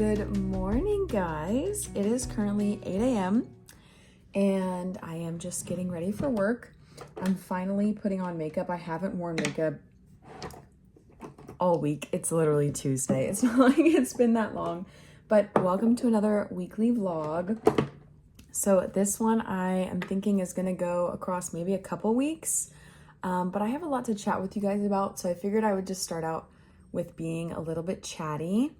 Good morning, guys. It is currently 8 a.m. and I am just getting ready for work. I'm finally putting on makeup. I haven't worn makeup all week. It's literally Tuesday. It's not like it's been that long, but welcome to another weekly vlog. So this one I am thinking is going to go across maybe a couple weeks, but I have a lot to chat with you guys about, so I figured I would just start out with being a little bit chatty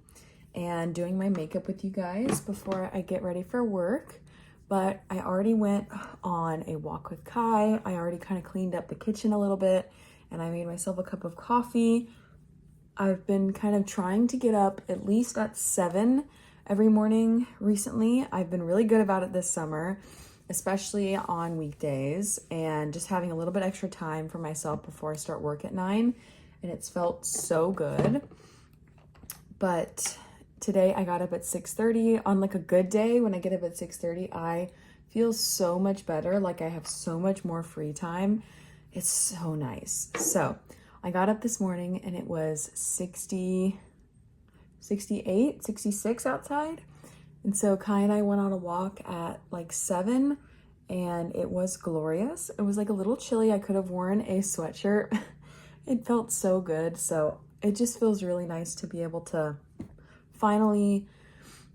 and doing my makeup with you guys before I get ready for work. But I already went on a walk with Kai. I already kind of cleaned up the kitchen a little bit, and I made myself a cup of coffee. I've been kind of trying to get up at least at 7 every morning recently. I've been really good about it this summer, especially on weekdays, and just having a little bit extra time for myself before I start work at 9, and it's felt so good. But today I got up at 6:30. On like a good day, when I get up at 6:30, I feel so much better. Like I have so much more free time. It's so nice. So I got up this morning and it was 60, 68, 66 outside. And so Kai and I went on a walk at like 7 and it was glorious. It was like a little chilly. I could have worn a sweatshirt. It felt so good. So it just feels really nice to be able to finally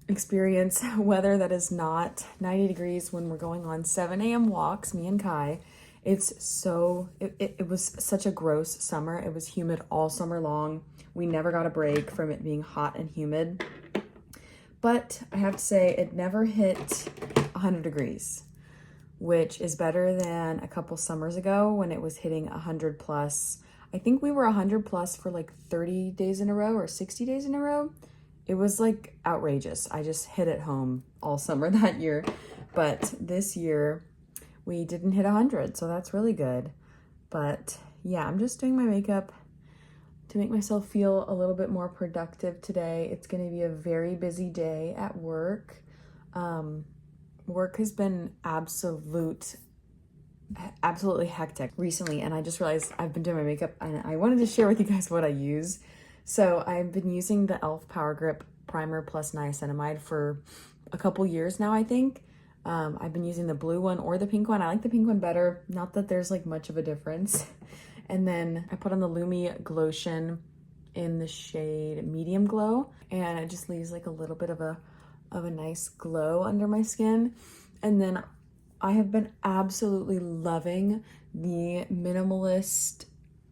experience weather that is not 90 degrees when we're going on 7 a.m. walks, me and Kai. It was such a gross summer. It was humid all summer long. We never got a break from it being hot and humid. But I have to say, it never hit 100 degrees, which is better than a couple summers ago when it was hitting 100 plus. I think we were 100 plus for like 30 days in a row or 60 days in a row. It was like outrageous. I just hit it home all summer that year. But this year we didn't hit 100, so that's really good. But yeah, I'm just doing my makeup to make myself feel a little bit more productive today. It's going to be a very busy day at work. Work has been absolutely hectic recently, and I just realized I've been doing my makeup and I wanted to share with you guys what I use. So I've been using the e.l.f. Power Grip Primer plus Niacinamide for a couple years now, I think. I've been using the blue one or the pink one. I like the pink one better. Not that there's like much of a difference. And then I put on the Lumi Glotion in the shade Medium Glow, and it just leaves like a little bit of a nice glow under my skin. And then I have been absolutely loving the minimalist,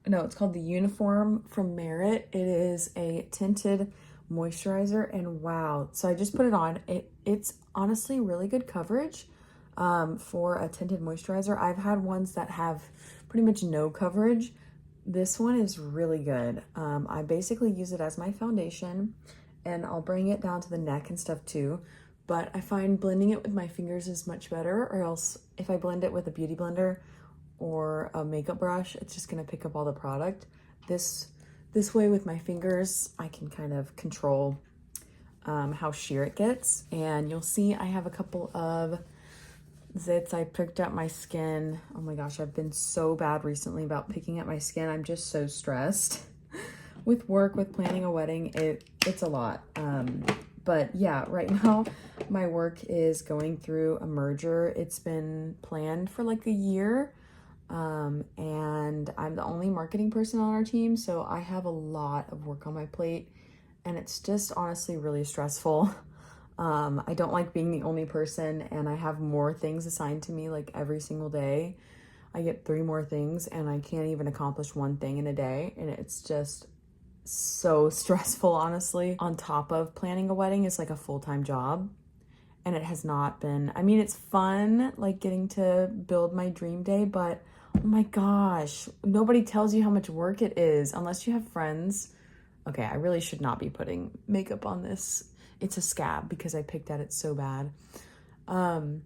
no, it's called the Uniform from Merit. It is a tinted moisturizer, and wow. So I just put it on. It's honestly really good coverage for a tinted moisturizer. I've had ones that have pretty much no coverage. This one is really good. I basically use it as my foundation, and I'll bring it down to the neck and stuff too. But I find blending it with my fingers is much better, or else if I blend it with a beauty blender or a makeup brush, it's just gonna pick up all the product. This way with my fingers, I can kind of control how sheer it gets. And you'll see I have a couple of zits. I picked up my skin. Oh my gosh, I've been so bad recently about picking up my skin. I'm just so stressed with work, with planning a wedding. It's a lot. But yeah, right now my work is going through a merger. It's been planned for like a year. And I'm the only marketing person on our team, so I have a lot of work on my plate, and it's just honestly really stressful. I don't like being the only person, and I have more things assigned to me like every single day. I get 3 more things, and I can't even accomplish one thing in a day, and it's just so stressful, honestly. On top of planning a wedding is like a full-time job, and it has not been, I mean, it's fun, like getting to build my dream day, but oh my gosh, nobody tells you how much work it is unless you have friends. Okay, I really should not be putting makeup on this. It's a scab because I picked at it so bad. You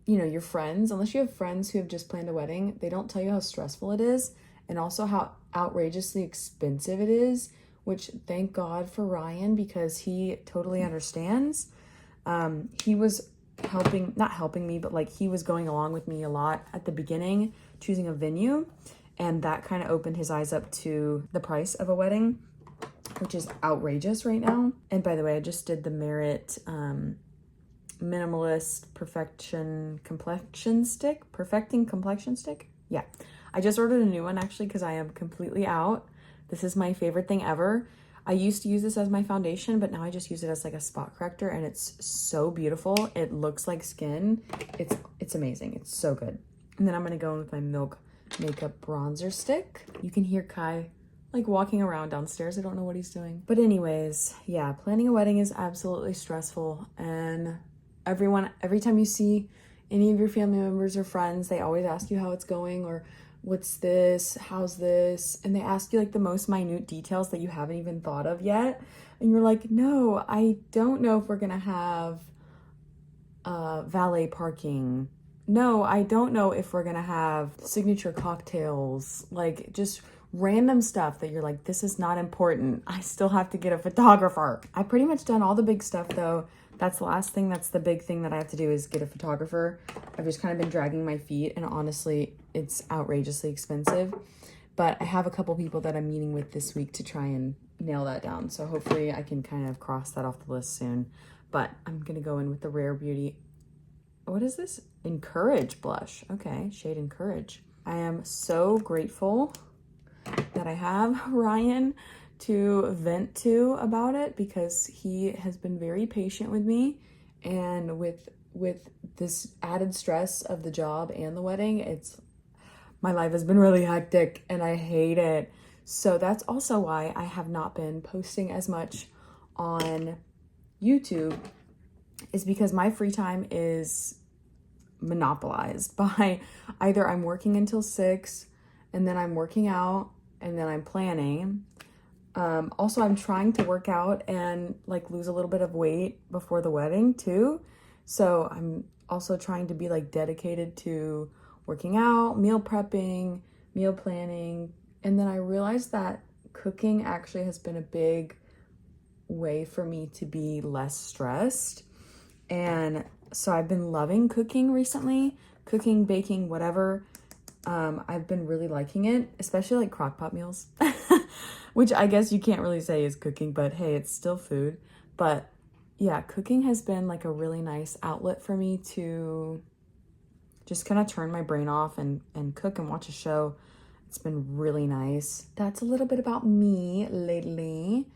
know, your friends, unless you have friends who have just planned a wedding, they don't tell you how stressful it is, and also how outrageously expensive it is, which thank God for Ryan, because he totally understands. He was not helping me, but like he was going along with me a lot at the beginning, choosing a venue, and that kind of opened his eyes up to the price of a wedding. which is outrageous right now. And by the way, I just did the Merit Minimalist Perfecting Complexion Stick. Yeah, I just ordered a new one actually because I am completely out. This is my favorite thing ever. I used to use this as my foundation, but now I just use it as like a spot corrector, and it's so beautiful. It looks like skin. It's amazing. It's so good. And then I'm gonna go in with my Milk Makeup Bronzer Stick. You can hear Kai like walking around downstairs. I don't know what he's doing. But anyways, yeah, planning a wedding is absolutely stressful, and every time you see any of your family members or friends, they always ask you how it's going, or what's this, how's this, and they ask you like the most minute details that you haven't even thought of yet, and you're like, no, I don't know if we're gonna have valet parking. No, I don't know if we're gonna have signature cocktails, like just random stuff that you're like, this is not important. I still have to get a photographer. I've pretty much done all the big stuff though. That's the last thing. That's the big thing that I have to do is get a photographer. I've just kind of been dragging my feet, and honestly, it's outrageously expensive. But I have a couple people that I'm meeting with this week to try and nail that down. So hopefully I can kind of cross that off the list soon. But I'm going to go in with the Rare Beauty. What is this? Encourage blush. Okay, shade Encourage. I am so grateful that I have Ryan to vent to about it, because he has been very patient with me, and with this added stress of the job and the wedding, my life has been really hectic and I hate it. So that's also why I have not been posting as much on YouTube, is because my free time is monopolized by either I'm working until 6 and then I'm working out and then I'm planning. Also, I'm trying to work out and like lose a little bit of weight before the wedding too. So I'm also trying to be like dedicated to working out, meal prepping, meal planning. And then I realized that cooking actually has been a big way for me to be less stressed. And so I've been loving cooking recently, cooking, baking, whatever. I've been really liking it, especially like crock pot meals, which I guess you can't really say is cooking, but hey, it's still food. But yeah, cooking has been like a really nice outlet for me to just kind of turn my brain off and cook and watch a show. It's been really nice. That's a little bit about me lately.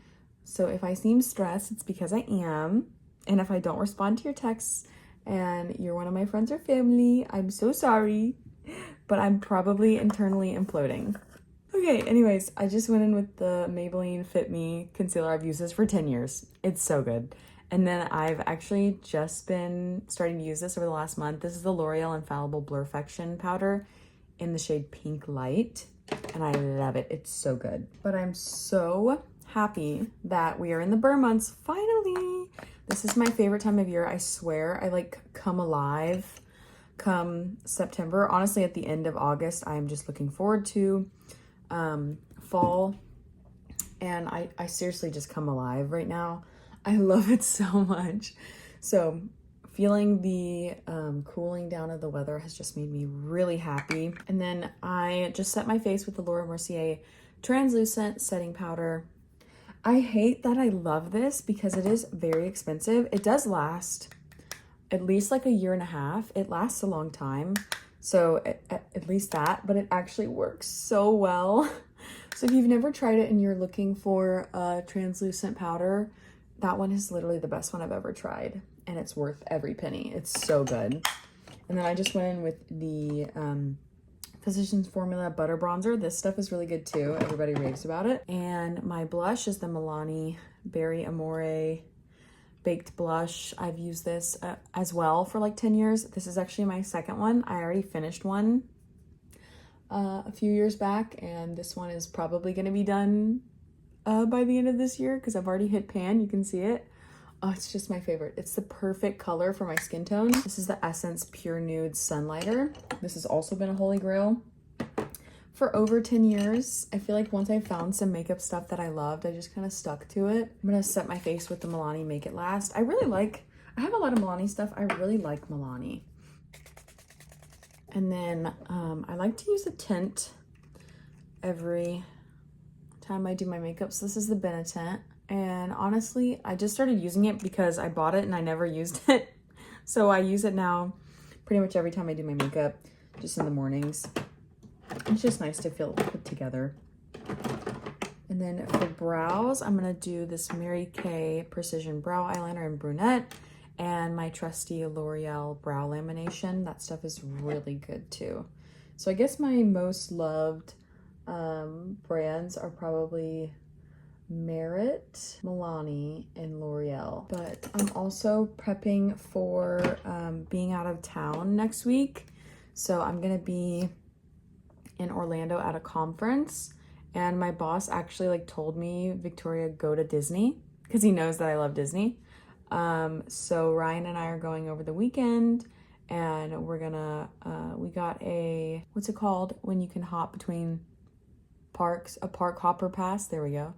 So if I seem stressed, it's because I am. And if I don't respond to your texts and you're one of my friends or family, I'm so sorry. But I'm probably internally imploding. Okay, anyways, I just went in with the Maybelline Fit Me concealer. I've used this for 10 years. It's so good. And then I've actually just been starting to use this over the last month. This is the L'Oreal Infallible Blurfection powder in the shade Pink Light. And I love it. It's so good. But I'm so happy that we are in the burr months, finally. This is my favorite time of year. I swear, I like come alive come September. Honestly, at the end of August, I am just looking forward to fall, and I seriously just come alive right now. I love it so much. So feeling the cooling down of the weather has just made me really happy. And then I just set my face with the Laura Mercier translucent setting powder. I hate that I love this because it is very expensive. It does last at least like a year and a half. It lasts a long time. So at least that, but it actually works so well. So if you've never tried it and you're looking for a translucent powder, that one is literally the best one I've ever tried. And it's worth every penny. It's so good. And then I just went in with the Physicians Formula Butter Bronzer. This stuff is really good too. Everybody raves about it. And my blush is the Milani Berry Amore Baked Blush. I've used this as well for like 10 years. This is actually my second one. I already finished one a few years back, and this one is probably going to be done by the end of this year because I've already hit pan. You can see it. Oh, it's just my favorite. It's the perfect color for my skin tone. This is the Essence Pure Nude Sunlighter. This has also been a holy grail for over 10 years. I feel like once I found some makeup stuff that I loved, I just kind of stuck to it. I'm gonna set my face with the Milani Make It Last. I have a lot of Milani stuff. I really like Milani. And then I like to use a tint every time I do my makeup. So this is the Benetint. And honestly, I just started using it because I bought it and I never used it. So I use it now pretty much every time I do my makeup, just in the mornings. It's just nice to feel put together. And then for brows, I'm gonna do this Mary Kay Precision Brow Eyeliner in Brunette and my trusty L'Oreal Brow Lamination. That stuff is really good too. So I guess my most loved brands are probably Merit, Milani, and L'Oreal. But I'm also prepping for being out of town next week. So I'm gonna be in Orlando at a conference, and my boss actually like told me, Victoria, go to Disney, because he knows that I love Disney. So Ryan and I are going over the weekend, and we're gonna we got a, what's it called when you can hop between parks, a park hopper pass, there we go.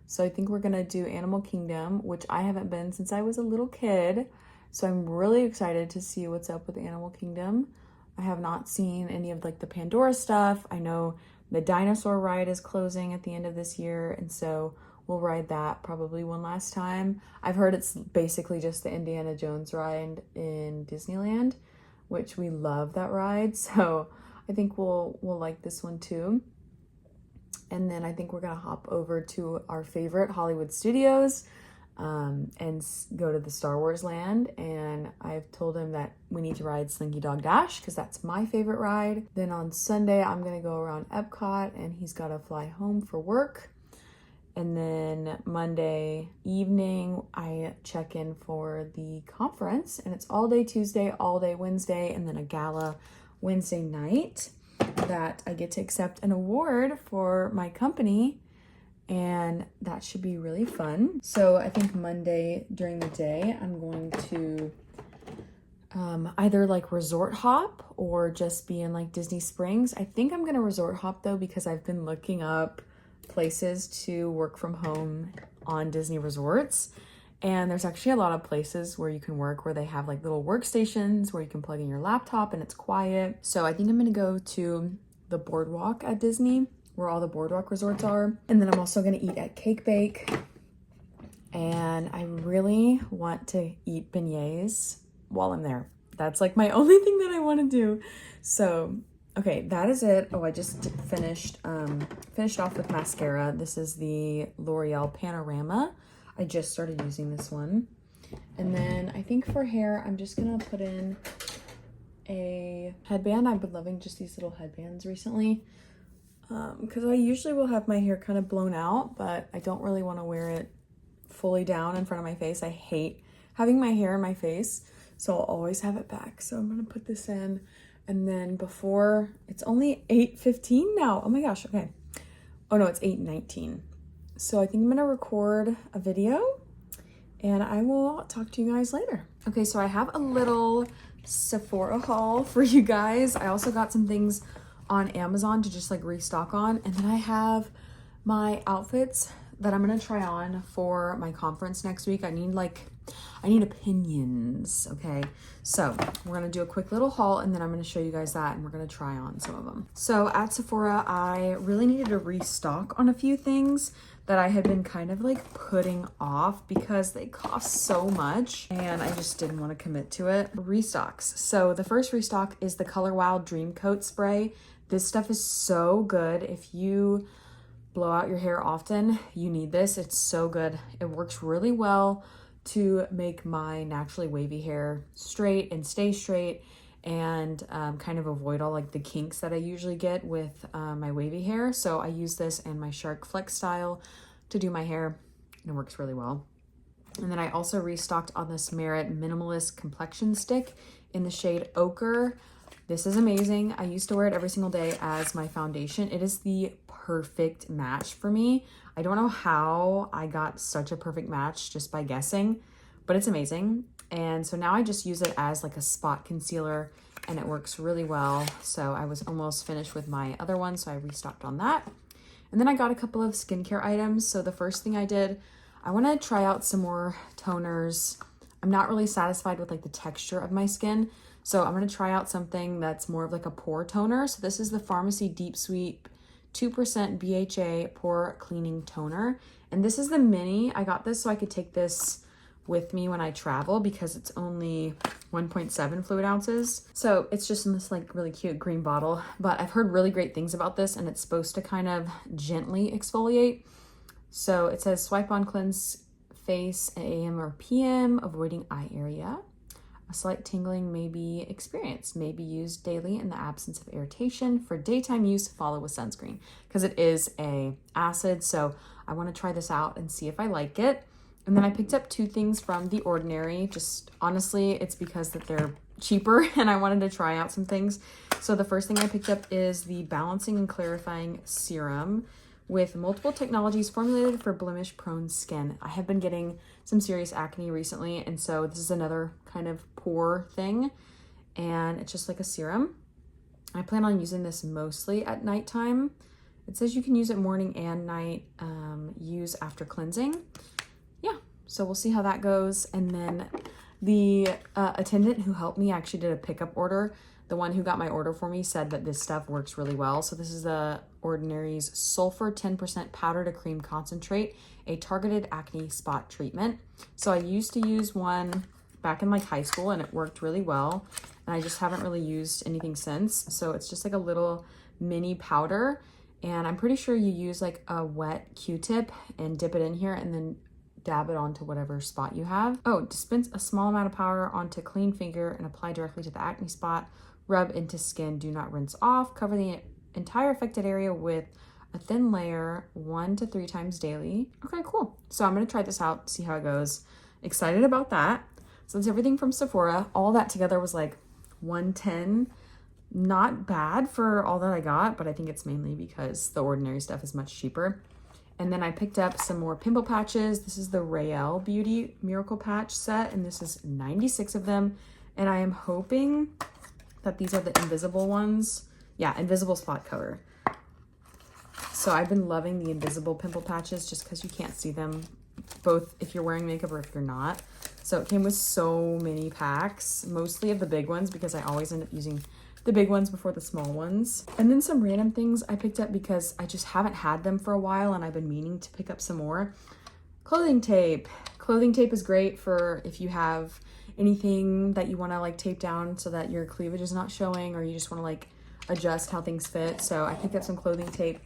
So I think we're gonna do Animal Kingdom, which I haven't been since I was a little kid. So I'm really excited to see what's up with Animal Kingdom. I have not seen any of like the Pandora stuff. I know the dinosaur ride is closing at the end of this year, and so we'll ride that probably one last time. I've heard it's basically just the Indiana Jones ride in Disneyland, which we love that ride. So I think we'll like this one too. And then I think we're gonna hop over to our favorite Hollywood Studios and go to the Star Wars land. And I've told him that we need to ride Slinky Dog Dash because that's my favorite ride. Then on Sunday, I'm gonna go around Epcot, and he's gotta fly home for work. And then Monday evening, I check in for the conference, and it's all day Tuesday, all day Wednesday, and then a gala Wednesday night that I get to accept an award for my company, and that should be really fun. So I think Monday during the day, I'm going to either like resort hop or just be in like Disney Springs. I think I'm gonna resort hop though, because I've been looking up places to work from home on Disney resorts, and there's actually a lot of places where you can work where they have like little workstations where you can plug in your laptop and it's quiet. So I think I'm gonna go to the boardwalk at Disney, where all the boardwalk resorts are, and then I'm also gonna eat at Cake Bake, and I really want to eat beignets while I'm there. That's like my only thing that I want to do. So okay, that is it. Oh, I just finished off with mascara. This is the L'Oreal Panorama. I just started using this one. And then I think for hair, I'm just gonna put in a headband. I've been loving just these little headbands recently, because I usually will have my hair kind of blown out, but I don't really want to wear it fully down in front of my face. I hate having my hair in my face, so I'll always have it back. So I'm gonna put this in. And then before, it's only 8:15 now. Oh my gosh, okay. Oh no, it's 8:19. So I think I'm gonna record a video, and I will talk to you guys later. Okay, so I have a little Sephora haul for you guys. I also got some things on Amazon to just like restock on. And then I have my outfits that I'm gonna try on for my conference next week. I need opinions, okay? So we're gonna do a quick little haul, and then I'm gonna show you guys that, and we're gonna try on some of them. So at Sephora, I really needed to restock on a few things that I had been kind of like putting off because they cost so much, and I just didn't want to commit to it. Restocks. So the first restock is the Color Wow Dream Coat Spray. This stuff is so good. If you blow out your hair often, you need this. It's so good. It works really well to make my naturally wavy hair straight and stay straight, and kind of avoid all like the kinks that I usually get with my wavy hair. So I use this and my Shark Flex Style to do my hair, and it works really well. And then I also restocked on this Merit Minimalist Complexion Stick in the shade Ochre. This is amazing. I used to wear it every single day as my foundation. It is the perfect match for me. I don't know how I got such a perfect match just by guessing, but it's amazing. And so now I just use it as like a spot concealer, and it works really well. So I was almost finished with my other one, so I restocked on that. And then I got a couple of skincare items. So the first thing I did, I want to try out some more toners. I'm not really satisfied with like the texture of my skin, so I'm going to try out something that's more of like a pore toner. So this is the Pharmacy Deep Sweep 2% BHA pore cleaning toner. And this is the mini. I got this so I could take this with me when I travel because it's only 1.7 fluid ounces. So it's just in this like really cute green bottle, but I've heard really great things about this, and it's supposed to kind of gently exfoliate. So it says swipe on, cleanse face at AM or PM, avoiding eye area. A slight tingling may be experienced, may be used daily in the absence of irritation. For daytime use, follow with sunscreen, because it is a acid. So I want to try this out and see if I like it. And then I picked up 2 things from The Ordinary. Just honestly, it's because that they're cheaper and I wanted to try out some things. So the first thing I picked up is the Balancing and Clarifying Serum with multiple technologies formulated for blemish-prone skin. I have been getting some serious acne recently, and so this is another kind of pore thing, and it's just like a serum. I plan on using this mostly at nighttime. It says you can use it morning and night, use after cleansing. Yeah, so we'll see how that goes. And then the attendant who helped me actually did a pickup order. The one who got my order for me said that this stuff works really well. So this is the Ordinary's Sulfur 10% Powder to Cream Concentrate, a targeted acne spot treatment. So I used to use one back in like high school and it worked really well. And I just haven't really used anything since. So it's just like a little mini powder. And I'm pretty sure you use like a wet Q-tip and dip it in here and then dab it onto whatever spot you have. Oh, dispense a small amount of powder onto clean finger and apply directly to the acne spot. Rub into skin, do not rinse off. Cover the entire affected area with a thin layer 1 to 3 times daily. Okay, cool. So I'm gonna try this out, see how it goes. Excited about that. So that's everything from Sephora. All that together was like $110. Not bad for all that I got, but I think it's mainly because the Ordinary stuff is much cheaper. And then I picked up some more pimple patches. This is the Rael Beauty Miracle Patch set, and this is 96 of them. And I am hoping that these are the invisible ones. Yeah, invisible spot cover. So I've been loving the invisible pimple patches just because you can't see them, both if you're wearing makeup or if you're not. So it came with so many packs, mostly of the big ones because I always end up using the big ones before the small ones. And then some random things I picked up because I just haven't had them for a while and I've been meaning to pick up some more. Clothing tape. Clothing tape is great for if you have anything that you want to like tape down so that your cleavage is not showing, or you just want to like adjust how things fit. So I picked up some clothing tape,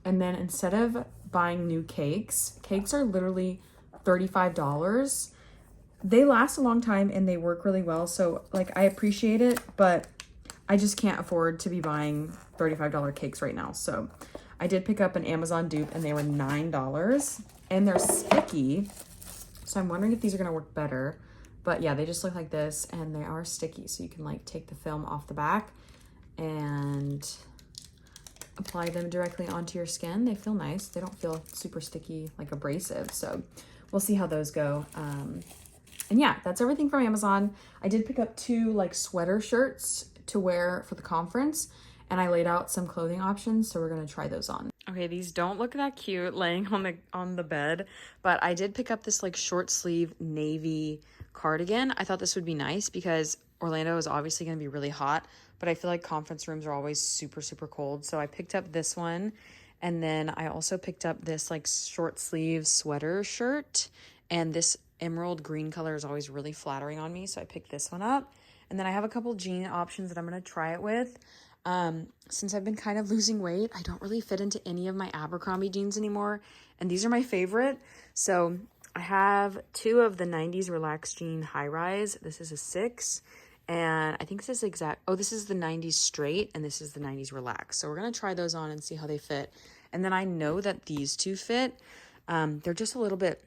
and then instead of buying new cakes are literally $35. They last a long time and they work really well. So like I appreciate it, but I just can't afford to be buying $35 cakes right now. So I did pick up an Amazon dupe and they were $9 and they're sticky. So I'm wondering if these are gonna work better. But yeah, they just look like this and they are sticky. So you can like take the film off the back and apply them directly onto your skin. They feel nice. They don't feel super sticky, like abrasive. So we'll see how those go. And yeah, that's everything from Amazon. I did pick up 2 like sweater shirts to wear for the conference, and I laid out some clothing options. So we're gonna try those on. Okay, these don't look that cute laying on the bed, but I did pick up this like short sleeve navy cardigan. I thought this would be nice because Orlando is obviously going to be really hot, but I feel like conference rooms are always super, super cold. So I picked up this one. And then I also picked up this like short sleeve sweater shirt, and this emerald green color is always really flattering on me. So I picked this one up. And then I have a couple jean options that I'm going to try it with. Since I've been kind of losing weight, I don't really fit into any of my Abercrombie jeans anymore. And these are my favorite. So I have 2 of the 90s Relaxed Jean High Rise. This is a 6. And I think this is this is the 90s Straight and this is the 90s Relaxed. So we're going to try those on and see how they fit. And then I know that these 2 fit. They're just a little bit,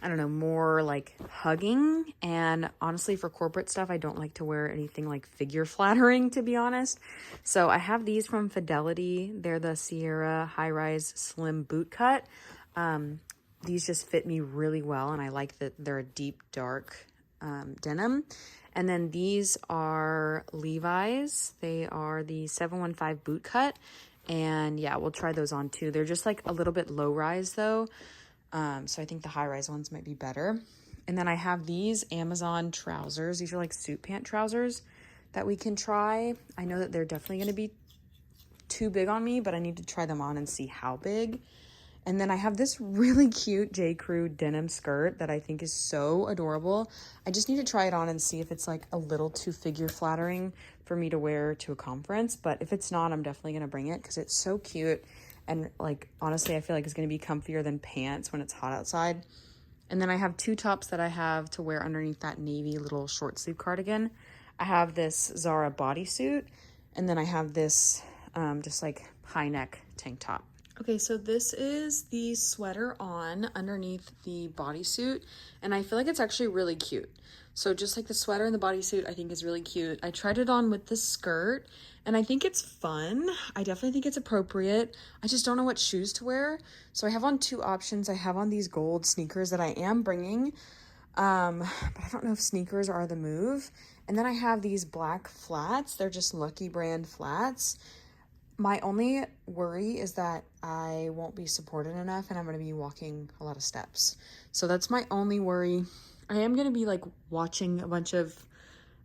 I don't know, more like hugging. And honestly, for corporate stuff, I don't like to wear anything like figure flattering, to be honest. So I have these from Fidelity. They're the Sierra High Rise Slim Boot Cut. These just fit me really well, and I like that they're a deep, dark denim. And then these are Levi's. They are the 715 boot cut. And yeah, we'll try those on too. They're just like a little bit low rise though. So I think the high rise ones might be better. And then I have these Amazon trousers. These are like suit pant trousers that we can try. I know that they're definitely going to be too big on me, but I need to try them on and see how big. And then I have this really cute J. Crew denim skirt that I think is so adorable. I just need to try it on and see if it's like a little too figure flattering for me to wear to a conference. But if it's not, I'm definitely gonna bring it because it's so cute. And like, honestly, I feel like it's gonna be comfier than pants when it's hot outside. And then I have two tops that I have to wear underneath that navy little short sleeve cardigan. I have this Zara bodysuit, and then I have this just like high neck tank top. Okay, so this is the sweater on underneath the bodysuit, and I feel like it's actually really cute. So just like the sweater and the bodysuit, I think is really cute. I tried it on with the skirt, and I think it's fun. I definitely think it's appropriate. I just don't know what shoes to wear. So I have on two options. I have on these gold sneakers that I am bringing, but I don't know if sneakers are the move. And then I have these black flats. They're just Lucky Brand flats. My only worry is that I won't be supported enough and I'm going to be walking a lot of steps. So that's my only worry. I am going to be like watching a bunch of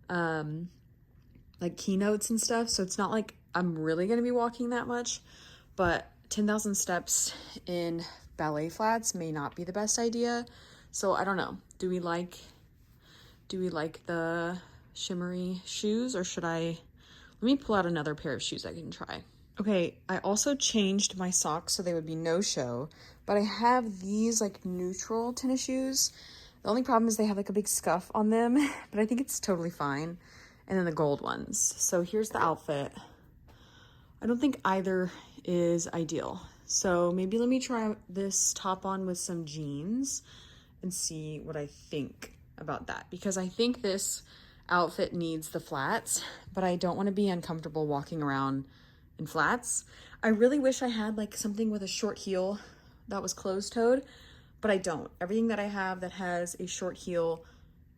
like keynotes and stuff. So it's not like I'm really going to be walking that much, but 10,000 steps in ballet flats may not be the best idea. So I don't know. Do we like the shimmery shoes, or should I, let me pull out another pair of shoes I can try. Okay, I also changed my socks so they would be no show, but I have these like neutral tennis shoes. The only problem is they have like a big scuff on them, but I think it's totally fine. And then the gold ones. So here's the outfit. I don't think either is ideal. So maybe let me try this top on with some jeans and see what I think about that, because I think this outfit needs the flats, but I don't want to be uncomfortable walking around in flats. I really wish I had like something with a short heel that was closed-toed, but I don't. Everything that I have that has a short heel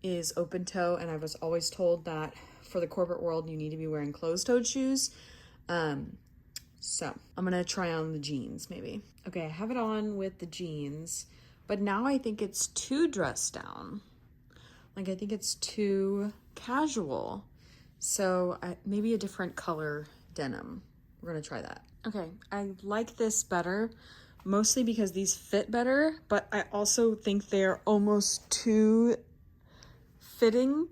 is open toe, and I was always told that for the corporate world you need to be wearing closed-toed shoes. So I'm gonna try on the jeans maybe. Okay, I have it on with the jeans, but now I think it's too dressed down. Like I think it's too casual. So maybe a different color denim. We're gonna try that. Okay, I like this better, mostly because these fit better, but I also think they're almost too fitting.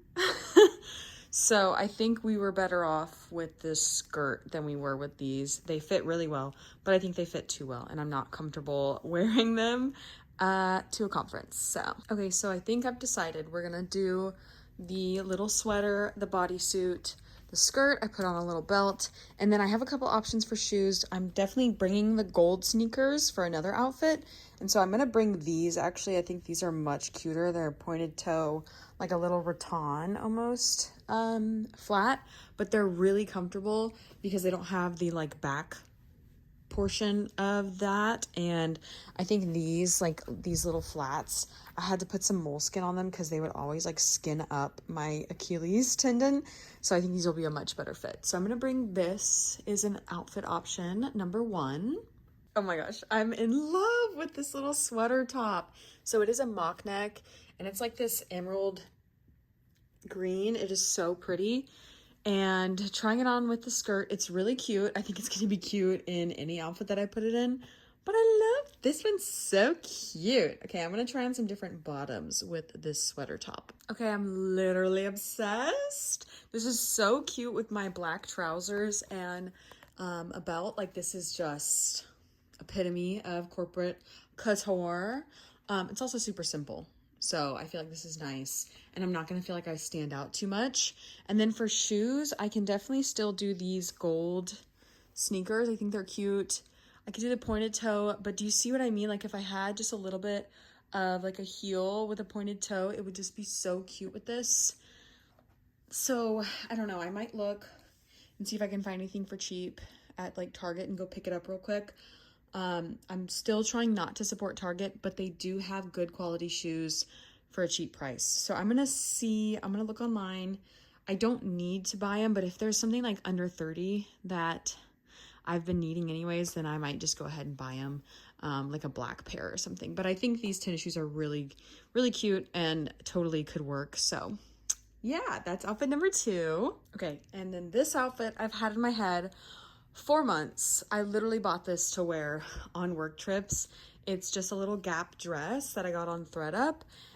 So I think we were better off with this skirt than we were with these. They fit really well, but I think they fit too well, and I'm not comfortable wearing them to a conference. So, okay, so I think I've decided we're gonna do the little sweater, the bodysuit, the skirt. I put on a little belt, and then I have a couple options for shoes. I'm definitely bringing the gold sneakers for another outfit, and so I'm gonna bring these. Actually, I think these are much cuter. They're pointed toe, like a little rattan almost, flat, but they're really comfortable because they don't have the like back portion of that. And I think these little flats, I had to put some moleskin on them because they would always like skin up my Achilles tendon. So I think these will be a much better fit. So I'm gonna bring this as an outfit option number 1. Oh my gosh, I'm in love with this little sweater top. So it is a mock neck, and it's like this emerald green. It is so pretty. And trying it on with the skirt, it's really cute. I think it's gonna be cute in any outfit that I put it in, but I love this one's so cute. Okay, I'm gonna try on some different bottoms with this sweater top. Okay, I'm literally obsessed. This is so cute with my black trousers and a belt. Like, this is just epitome of corporate couture. It's also super simple, so I feel like this is nice, and I'm not gonna feel like I stand out too much. And then for shoes, I can definitely still do these gold sneakers. I think they're cute. I could do the pointed toe, but do you see what I mean? Like, if I had just a little bit of like a heel with a pointed toe, it would just be so cute with this. So I don't know, I might look and see if I can find anything for cheap at like Target and go pick it up real quick. I'm still trying not to support Target, but they do have good quality shoes for a cheap price. So I'm gonna look online. I don't need to buy them, but if there's something like under 30 that I've been needing anyways, then I might just go ahead and buy them, like a black pair or something. But I think these tennis shoes are really, really cute and totally could work. So yeah, that's outfit number 2. Okay, and then this outfit I've had in my head 4 months. I literally bought this to wear on work trips. It's just a little Gap dress that I got on ThredUp,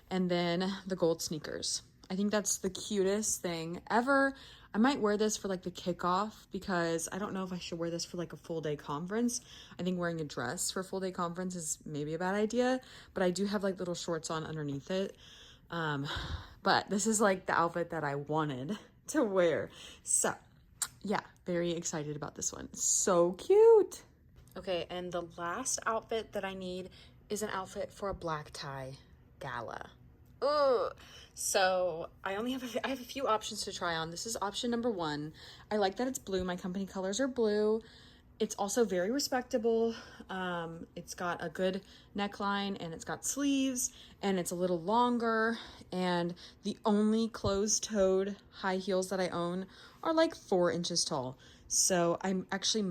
and then the gold sneakers. I think that's the cutest thing ever. I might wear this for like the kickoff because I don't know if I should wear this for like a full day conference. I think wearing a dress for a full day conference is maybe a bad idea, but I do have like little shorts on underneath it. But this is like the outfit that I wanted to wear. So yeah, very excited about this one. So cute. Okay, and the last outfit that I need is an outfit for a black tie gala. Ugh. So I have a few options to try on. This is option number 1. I like that it's blue. My company colors are blue. It's also very respectable. It's got a good neckline and it's got sleeves and it's a little longer, and the only closed-toed high heels that I own are like 4 inches tall. So it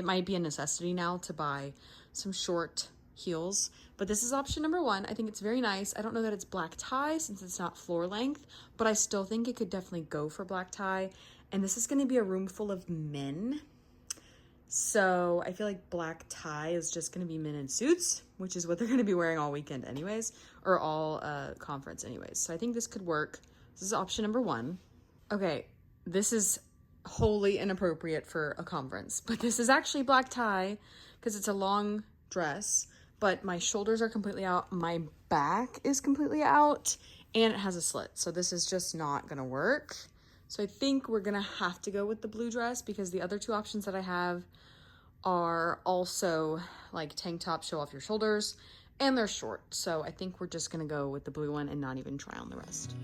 might be a necessity now to buy some short heels, but this is option number 1. I think it's very nice. I don't know that it's black tie since it's not floor length, but I still think it could definitely go for black tie. And this is going to be a room full of men. So I feel like black tie is just going to be men in suits, which is what they're going to be wearing all weekend anyways, or all conference anyways. So I think this could work. This is option number 1. Okay, this is wholly inappropriate for a conference, but this is actually black tie because it's a long dress, but my shoulders are completely out, my back is completely out, and it has a slit. So this is just not going to work. So I think we're gonna have to go with the blue dress because the other 2 options that I have are also like tank top, show off your shoulders, and they're short. So I think we're just gonna go with the blue one and not even try on the rest.